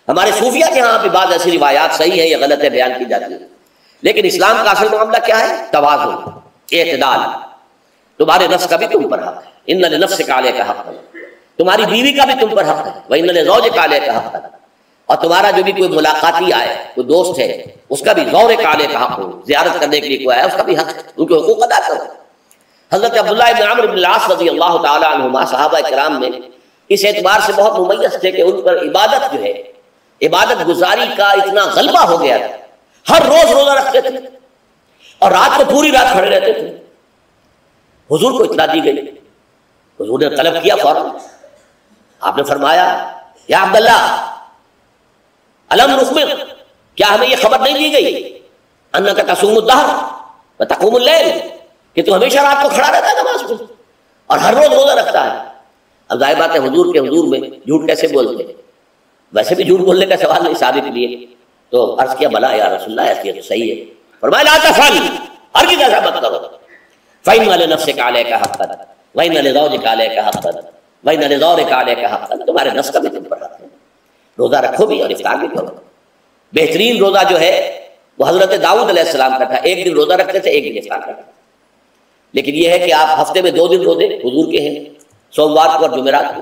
ہمارے صوفیہ کے ہاں بھی بعض ایسی روایات صحیح ہیں یا غلط ہے بیان کی جاتی ہیں، لیکن اسلام کا اصل معاملہ کیا ہے؟ توازن، اعتدال۔ تمہارے نفس کا بھی تم پر حق ہے، ان لنفسک علیک حق، تمہاری بیوی کا بھی تم پر حق ہے، وان لزوجک علیک حق، اور تمہارا جو بھی کوئی ملاقاتی آئے، کوئی دوست ہے، اس کا بھی زورک علیک حق ہو، زیارت کرنے کے لیے کوئی آیا اس کا بھی حق ہے، ان کے حقوق ادا کرو۔ حضرت عبداللہ ابن عمرو بن العاص رضی اللہ تعالی عنہما صحابہ کرام میں اس اعتبار سے بہت ممیز تھے کہ ان پر عبادت جو ہے، عبادت گزاری کا اتنا غلبہ ہو گیا تھا، ہر روز روزہ رکھتے تھے اور رات کو پوری رات کھڑے رہتے تھے۔ حضور کو اطلاع دی گئی، حضور نے طلب کیا فوراً، آپ نے فرمایا یا عبداللہ الم نخبر، کیا ہمیں یہ خبر نہیں دی گئی انک تصوم الدہر وتقوم اللیل، کہ تو ہمیشہ رات کو کھڑا رہتا ہے نماز کو اور ہر روز روزہ رکھتا ہے۔ اب ظاہر بات ہے حضور کے حضور میں جھوٹ کیسے بولتے ہیں، ویسے بھی جھوٹ بولنے کا سوال نہیں ثابت لیے، تو عرض کیا بلا یا رسول اللہ ایسے تو صحیح ہے، فرمایا لا تفعل، ہرگز ایسا مت کرو، فإن لنفسك عليك حقا وإن لزوجك عليك حقا وإن لزورك عليك حقا، تمہارے نفس کا بھی تم پر حق ہے، روزہ رکھو بھی اور افطار بھی کرو۔ بہترین روزہ جو ہے وہ حضرت داؤد علیہ السلام کا تھا، ایک دن روزہ رکھتے تھے، ایک دن افطار کرتے تھے، لیکن یہ ہے کہ آپ ہفتے میں 2 دن روزے حضور کے ہیں، سوموار کو اور جمعرات کو،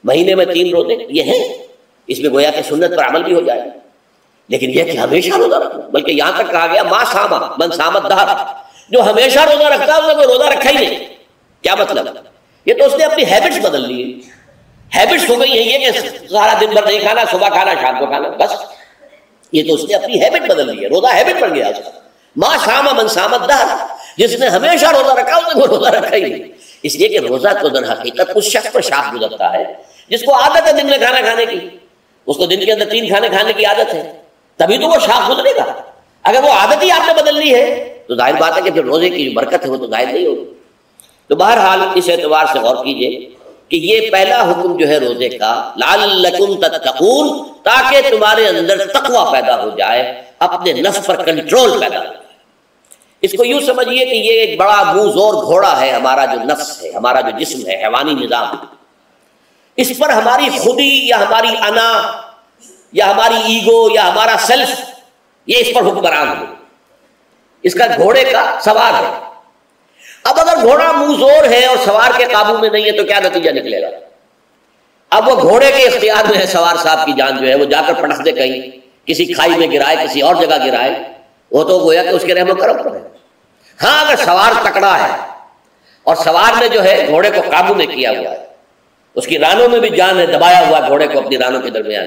مہینے میں 3 روزے یہ ہیں، اس میں گویا کہ سنت پر عمل بھی ہو جائے، لیکن یہ کہ ہمیشہ روزہ رکھنا، بلکہ یہاں تک کہا گیا ما صام من صام الدہر، جو ہمیشہ روزہ رکھتا ہے اس نے کوئی روزہ رکھا ہی نہیں۔ کیا مطلب؟ یہ تو اس نے اپنی ہیبٹس بدل لی، ہیبٹس ہو گئی ہے یہ کہ سارا دن بھر نہیں کھانا، صبح کھانا شام کو کھانا، بس یہ تو اس نے اپنی ہیبٹ بدل لی ہے، روزہ ہیبٹ بن گیا اس کا۔ ما صام من صام الدہر، جس نے ہمیشہ روزہ رکھا اس نے کوئی روزہ رکھا ہی نہیں، اس لیے کہ روزہ تو در حقیقت اس شخص پر شاخ گزرتا ہے جس کو عادت ہے دن میں کھانا کھانے کی، اس کو دن کے اندر 3 کھانے کھانے کی عادت ہے، تبھی تو وہ شاخ گزرے گا۔ اگر وہ عادت ہی آپ نے بدل لی ہے تو ظاہر بات ہے کہ پھر روزے کی جو برکت ہے وہ تو ظاہر نہیں ہوگی۔ تو بہرحال اس اعتبار سے غور کیجئے کہ یہ پہلا حکم جو ہے روزے کا، لعلکم تتقون، تاکہ تمہارے اندر تقوی پیدا ہو جائے، اپنے نفس پر کنٹرول پیدا ہو جائے۔ اس کو یوں سمجھیے کہ یہ ایک بڑا منہ زور گھوڑا ہے، ہمارا جو نفس ہے، ہمارا جو جسم ہے، حیوانی نظام، اس پر ہماری خودی یا ہماری انا یا ہماری ایگو یا ہمارا سیلف یہ اس پر حکمران ہے، اس کا گھوڑے کا سوار ہے۔ اب اگر گھوڑا منہ زور ہے اور سوار کے قابو میں نہیں ہے تو کیا نتیجہ نکلے گا؟ اب وہ گھوڑے کے اختیار میں ہے، سوار صاحب کی جان جو ہے وہ جا کر پٹک دے کہیں، کسی کھائی میں گرائے، کسی اور جگہ گرائے، وہ تو گویا کہ اس کے رحم و کرم پر ہے۔ ہاں اگر سوار تکڑا ہے اور سوار نے جو ہے گھوڑے کو قابو میں کیا ہوا ہے، اس کی رانوں میں بھی جان ہے، دبایا ہوا گھوڑے کو اپنی رانوں کے درمیان،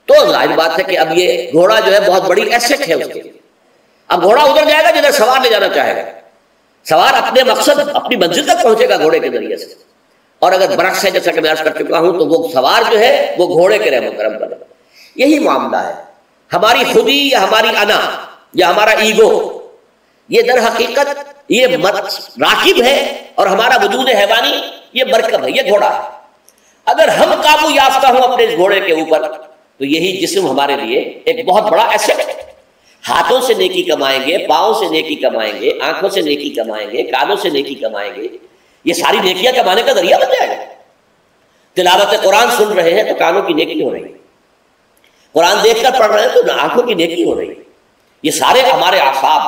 تو ظاہر بات ہے کہ اب یہ گھوڑا جو ہے بہت بڑی ایسٹ ہے اس کے لیے۔ اب گھوڑا ادھر جائے گا جدھر سوار لے جانا چاہے گا، سوار اپنے مقصد اپنی منزل تک پہنچے گا گھوڑے کے ذریعے سے، اور اگر برعکس ہے جیسا کہ میں عرض کر چکا ہوں تو وہ سوار جو ہے وہ گھوڑے کے رحم و کرم پر ہے۔ یہی معاملہ ہے، ہماری خودی یا ہماری انا یا ہمارا ایگو یہ در حقیقت یہ راکب ہے، اور ہمارا وجود حیوانی یہ مرکب ہے، یہ گھوڑا ہے۔ اگر ہم قابو یافتہ ہوں اپنے اس گھوڑے کے اوپر تو یہی جسم ہمارے لیے ایک بہت بڑا ایسٹ ہے۔ ہاتھوں سے نیکی کمائیں گے، پاؤں سے نیکی کمائیں گے، آنکھوں سے نیکی کمائیں گے، کانوں سے نیکی کمائیں گے، یہ ساری نیکیاں کمانے کا ذریعہ بن جائے گا۔ تلاوت قرآن سن رہے ہیں تو کانوں کی نیکی ہو رہی ہے، قرآن دیکھ کر پڑھ رہے ہیں تو آنکھوں کی نیکی ہو رہی ہے، یہ سارے ہمارے اعصاب،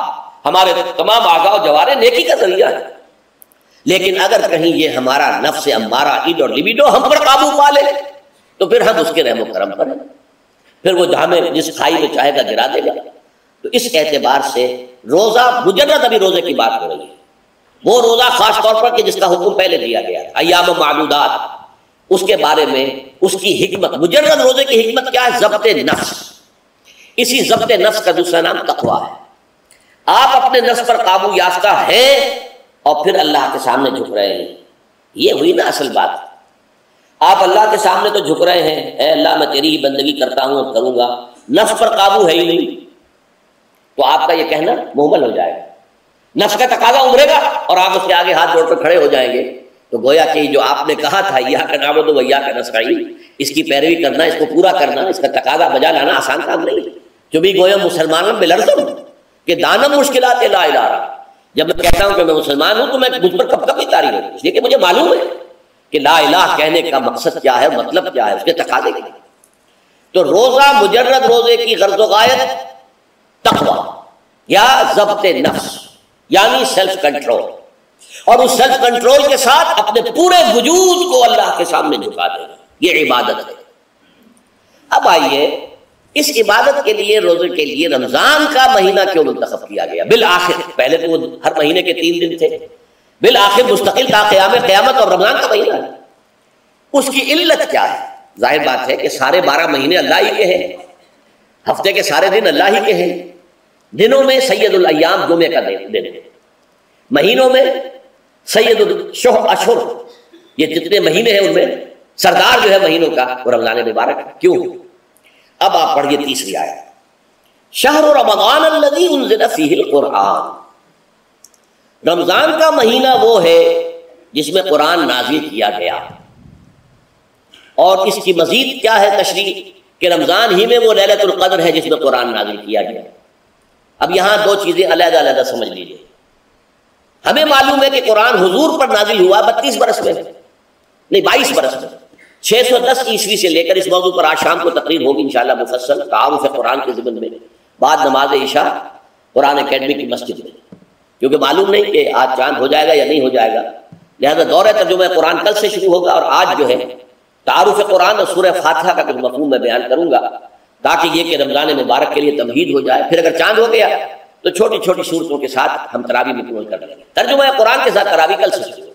ہمارے تمام اعضاء و جوارح نیکی کا ذریعہ ہے۔ لیکن اگر کہیں یہ ہمارا نفس امارہ، ایڈ اور لیبیڈو ہم پر قابو پا لے تو پھر ہم اس کے رحم و کرم پر ہیں، پھر وہ ہمیں جس کھائی میں چاہے گا گرا دے گا۔ تو اس اعتبار سے روزہ مجرد ابھی روزے کی بات ہو رہی ہے، وہ روزہ خاص طور پر کہ جس کا حکم پہلے دیا گیا ایام معدودات، اس کے بارے میں اس کی حکمت، مجرد روزے کی حکمت کیا ہے؟ ضبط نفس۔ اسی ضبط نفس کا دوسرا نام تقویٰ ہے۔ آپ اپنے نفس پر قابو یافتہ ہیں اور پھر اللہ کے سامنے جھک رہے ہیں، یہ ہوئی نا اصل بات۔ آپ اللہ کے سامنے تو جھک رہے ہیں، اے اللہ میں تیری ہی بندگی کرتا ہوں اور کروں گا، نفس پر قابو ہے ہی نہیں، تو آپ کا یہ کہنا مہمل ہو جائے گا، نفس کا تقاضا ابھرے گا اور آپ اس کے آگے ہاتھ جوڑ کر کھڑے ہو جائیں گے، تو گویا کہ جو آپ نے کہا تھا ایاک نعبد و ایاک نستعین، اس کی پیروی کرنا، اس کو پورا کرنا، اس کا تقاضا بجا لانا آسان کام نہیں ہے۔ جو بھی گویا مسلمانوں میں لڑتا ہوں کہ دانم مشکلات لا الہ الا، جب میں کہتا ہوں کہ میں مسلمان ہوں تو میں مجھ پر کب کب اتاری ہوں، اس لیے کہ مجھے معلوم ہے کہ لا الہ کہنے کا مقصد کیا ہے، مطلب کیا ہے، اس کے تقاضے کیا ہیں۔ تو روزہ مجرد روزے کی غرض و غایت تقوی یا ضبط نفس یعنی سیلف کنٹرول، اور اس سیلف کنٹرول کے ساتھ اپنے پورے وجود کو اللہ کے سامنے جھکا دینا، یہ عبادت ہے۔ اب آئیے اس عبادت کے لیے، روزے کے لیے رمضان کا مہینہ کیوں منتخب کیا گیا بالآخر؟ پہلے تو وہ ہر مہینے کے 3 دن تھے، بالآخر مستقل تا قیامت اور رمضان کا مہینہ ہے۔ اس کی علت کیا ہے؟ ظاہر بات ہے کہ سارے 12 مہینے اللہ ہی کے ہیں، ہفتے کے سارے دن اللہ ہی کے ہیں، دنوں میں سید الایام جمعے کا دن، مہینوں میں سید الاشہر، یہ جتنے مہینے ہیں ان میں سردار جو ہے مہینوں کا وہ رمضان مبارک ہے۔ کیوں؟ اب آپ پڑھیے تیسری آیت، شہر رمضان الذی انزل فیہ القرآن، رمضان کا مہینہ وہ ہے جس میں قرآن نازل کیا گیا۔ اور اس کی مزید کیا ہے تشریح کہ رمضان ہی میں وہ لیلۃ القدر ہے جس میں قرآن نازل کیا گیا۔ اب یہاں 2 چیزیں علیحدہ علیحدہ سمجھ لیجیے۔ ہمیں معلوم ہے کہ قرآن حضور پر نازل ہوا 32 برس میں، نہیں 22 برس میں، 610 عیسوی سے لے کر اس موضوع پر آج شام کو تقریر ہوگی انشاءاللہ مفصل تعارف قرآن کے ضمن میں، بعد نماز عشاء قرآن اکیڈمی کی مسجد میں، کیونکہ معلوم نہیں کہ آج چاند ہو جائے گا یا نہیں ہو جائے گا، لہذا دورہ ترجمہ قرآن کل سے شروع ہوگا، اور آج جو ہے تعارف قرآن اور سورہ فاتحہ کا کچھ مفہوم میں بیان کروں گا تاکہ یہ کہ رمضان مبارک کے لیے تمہید ہو جائے۔ پھر اگر چاند ہو گیا تو چھوٹی چھوٹی صورتوں کے ساتھ ہم تراویح مکمل کر لیں گے، ترجمہ قرآن کے ساتھ تراویح کل سے شروع ہوگی۔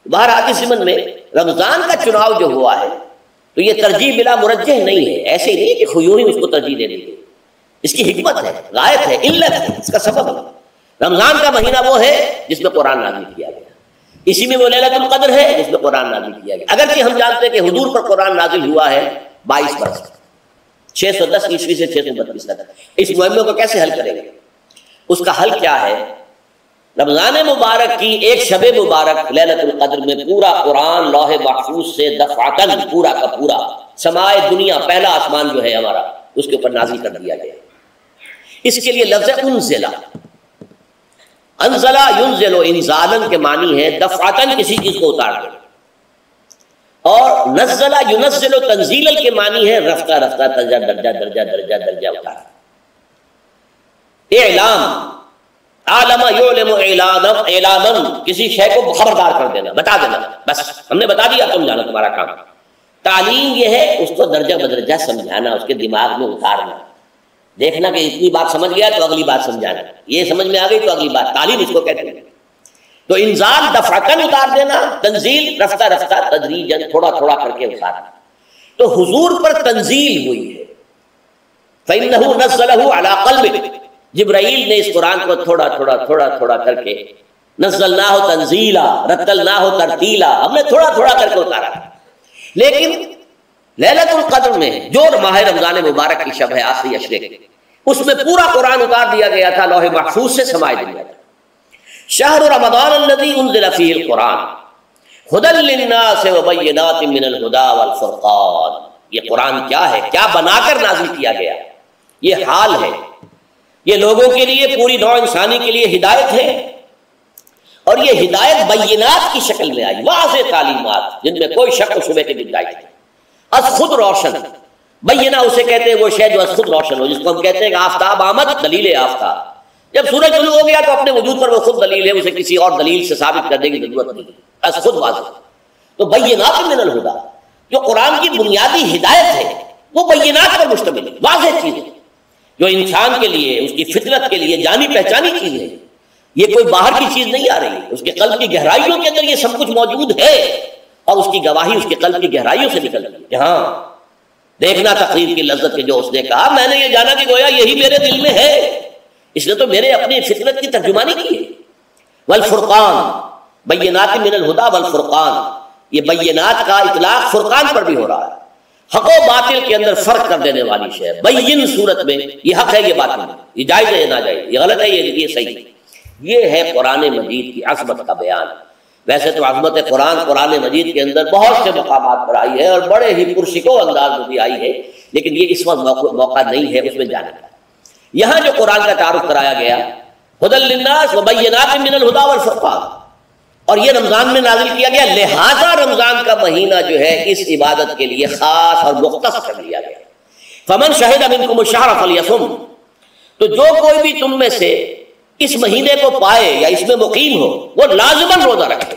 بہرحال اس ضمن میں رمضان کا چناؤ جو ہوا ہے تو یہ ترجیح بلا مرجح نہیں ہے، ایسے ہی نہیں کہ خیوں ہی اس کو ترجیح دے دی گئی، اس کی حکمت ہے، غایت ہے، علت ہے، اس کا سبب ہے۔ رمضان کا مہینہ وہ ہے جس میں قرآن نازل کیا گیا، اسی میں وہ لیلۃ القدر ہے جس میں قرآن نازل کیا گیا، اگرچہ ہم جانتے ہیں کہ حضور پر قرآن نازل ہوا ہے 22 برس، 610 عیسوی سے 632 تک۔ اس معاملے کو کیسے حل کریں گے؟ اس کا حل کیا ہے؟ رمضان مبارک کی ایک شب مبارک لیلۃ القدر میں پورا قرآن لوح محفوظ سے دفعتاً پورا کا پورا سمائے دنیا، پہلا آسمان جو ہے ہمارا، اس کے اوپر نازل کر دیا گیا۔ اس کے لیے لفظ انزلہ، انزلہ ینزل انزالن کے معنی ہے دفعتاً کسی چیز کو اتار دینا، اور نزلہ ینزل تنزیلا کے معنی ہے رفتہ رفتہ درجہ درجہ درجہ درجہ درجہ اتارنا۔ اعلام، عالم یعلم اعلاما، کسی شے کو خبردار کر دینا، بتا دینا، بس ہم نے بتا دیا تم جانا، تمہارا کام۔ تعلیم یہ ہے اس کو درجہ بدرجہ سمجھانا، اس کے دماغ میں اتارنا، دیکھنا کہ اتنی بات سمجھ گیا تو اگلی بات سمجھانا، یہ سمجھ میں آ گئی تو اگلی بات، تعلیم اس کو کہتے ہیں۔ تو انزال دفعتاً اتار دینا، تنزیل رفتہ رفتہ تدریجاً تھوڑا تھوڑا کر کے اتارنا۔ تو حضور پر تنزیل ہوئی ہے، فَإِنَّهُ نَزَّلَهُ عَلَىٰ قَلْبِكَ، جبرائیل نے اس قرآن کو تھوڑا تھوڑا تھوڑا تھوڑا کر کے نزلناہ تنزیلا رتلناہ ترتیلا، ہم نے تھوڑا تھوڑا کر کے اتارا۔ لیکن لیلۃ القدر میں جو ماہ رمضان مبارک کی شب ہے آخری عشرے کی، اس میں پورا قرآن اتار دیا گیا تھا، لوح محفوظ سے سمائے دیا تھا۔ شہر رمضان الذی انزل فیہ القرآن ھدی للناس وبینات من الھدی والفرقان، یہ قرآن کیا ہے، کیا بنا کر نازل کیا گیا؟ یہ حال ہے، یہ لوگوں کے لیے، پوری نوع انسانی کے لیے ہدایت ہے، اور یہ ہدایت بینات کی شکل میں آئی، واضح تعلیمات جن میں کوئی شک و شبہ کی گنجائش نہیں، از خود روشن۔ بینہ اسے کہتے ہیں وہ شے جو از خود روشن ہو، جس کو ہم کہتے ہیں کہ آفتاب آمد، دلیل آفتاب، جب سورج طلوع ہو گیا تو اپنے وجود پر وہ خود دلیل ہے، اسے کسی اور دلیل سے ثابت کرنے کی ضرورت نہیں، از خود واضح۔ تو بینات من الہدی، جو قرآن کی بنیادی ہدایت ہے وہ بینات پر مشتمل ہے، واضح چیز ہے، جو انسان کے لیے، اس کی فطرت کے لیے جانی پہچانی چیز ہے، یہ کوئی باہر کی چیز نہیں آ رہی ہے، اس کے قلب کی گہرائیوں کے اندر یہ سب کچھ موجود ہے، اور اس کی گواہی اس کے قلب کی گہرائیوں سے نکل رہی ہے۔ ہاں دیکھنا تقریر کی لذت کے جو اس نے کہا، میں نے یہ جانا کہ گویا یہی میرے دل میں ہے، اس نے تو میرے اپنی فطرت کی ترجمانی کی ہے۔ والفرقان، بینات من الہدی والفرقان، یہ بینات کا اطلاق فرقان پر بھی ہو رہا ہے، حق و باطل کے اندر فرق کر دینے والی شے، بین صورت میں یہ حق ہے، یہ باطل ہے، یہ جائز ہے، یہ ناجائز، یہ غلط ہے، یہ صحیح ہے۔ یہ ہے قرآن مجید کی عظمت کا بیان۔ ویسے تو عظمت قرآن مجید کے اندر بہت سے مقامات پر آئی ہے اور بڑے ہی پرشکو انداز میں بھی آئی ہے، لیکن یہ اس وقت موقع نہیں ہے اس میں جانے کا۔ یہاں جو قرآن کا تعارف کرایا گیا، ھدی للناس وبینات من الھدی والفرقان، اور یہ رمضان میں نازل کیا گیا، لہذا رمضان کا مہینہ جو ہے اس عبادت کے لیے خاص اور مختص کر لیا گیا۔ فمن شہد منکم الشہر فلیصم، تو جو کوئی بھی تم میں سے اس مہینے کو پائے یا اس میں مقیم ہو وہ لازماً روزہ رکھے۔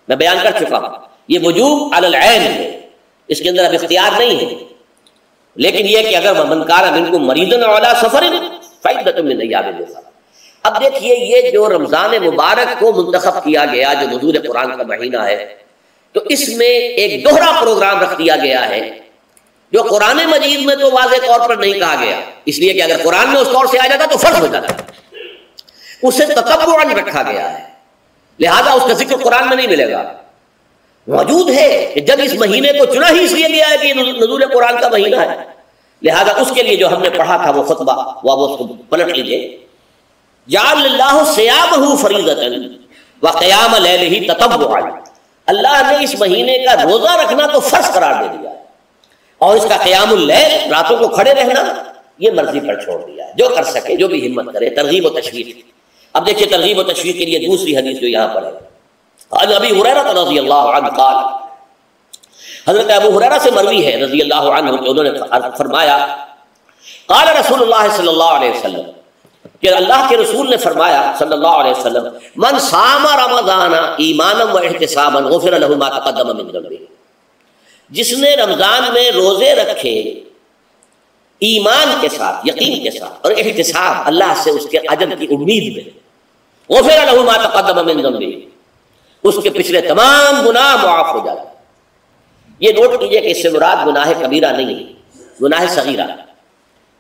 میں بیان کر چکا ہوں یہ وجوب علی العین ہے، اس کے اندر اب اختیار نہیں ہے، لیکن یہ کہ اگر من کان منکم مریضا أو علی سفر فعدۃ من ایام اخر۔ اب دیکھیے یہ جو رمضان مبارک کو منتخب کیا گیا جو نزول قرآن کا مہینہ ہے، تو اس میں ایک دوہرا پروگرام رکھ دیا گیا ہے جو قرآن مجید میں تو واضح طور پر نہیں کہا گیا، اس لیے کہ اگر قرآن میں اس طور سے آ جاتا تو فرض ہو جاتا، اسے تتبعاً رکھا گیا ہے، لہذا اس کا ذکر قرآن میں نہیں ملے گا۔ موجود ہے کہ جب اس مہینے کو چنا ہی اس لیے گیا ہے کہ یہ نزول قرآن کا مہینہ ہے، لہذا اس کے لیے جو ہم نے پڑھا تھا وہ خطبہ وہ اس کو پلٹ لیجئے۔ جعل اللہ صیامہ فریضۃ وقیام لیلہ تطوعا، اللہ نے اس مہینے کا روزہ رکھنا تو فرض قرار دے دیا ہے، اور اس کا قیام اللیل راتوں کو کھڑے رہنا یہ مرضی پر چھوڑ دیا ہے، جو کر سکے جو بھی ہمت کرے۔ ترغیب و تشویق، اب دیکھیے ترغیب و تشویق کے لیے دوسری حدیث جو یہاں پر ہے، عن ابی ہریرہ رضی اللہ عنہ قال، حضرت ابو ہریرہ سے مروی ہے رضی اللہ عنہ کہ انہوں نے فرمایا قال رسول اللہ صلی اللہ علیہ وسلم، کہ اللہ کے رسول نے فرمایا صلی اللہ علیہ وسلم، من صام رمضان ایمانا و احتسابا غفر له ما تقدم من ذنبه، جس نے رمضان میں روزے رکھے ایمان کے ساتھ، یقین کے ساتھ، اور احتساب اللہ سے اس کے اجر کی امید میں، غفر له ما تقدم من ذنبه، اس کے پچھلے تمام گناہ معاف ہو جاتے ہیں۔ یہ نوٹ کیجئے کہ اس سے مراد گناہ کبیرہ نہیں ہے، گناہ صغیرہ۔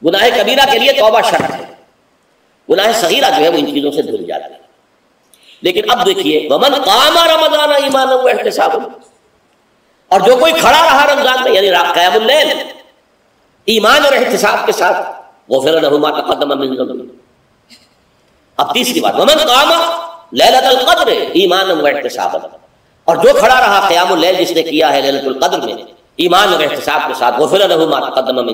گناہ کبیرہ کے لیے توبہ شرط ہے، گناہ صغیرہ جو ہے وہ ان چیزوں سے دھل جاتی ہے۔ لیکن اب دیکھیے ومن قام رمضان ایمانا و احتسابا، اور جو کوئی کھڑا رہا رمضان میں یعنی قیام اللیل ایمان اور احتساب کے ساتھ، غفر له ما تقدم من ذنبه۔ اب تیسری بات، ومن قام لیلۃ القدر ایمانا و احتسابا، اور جو کھڑا رہا قیام اللیل جس نے کیا ہے لیلۃ القدر میں ایمان اور احتساب کے ساتھ، غفر له ما تقدم من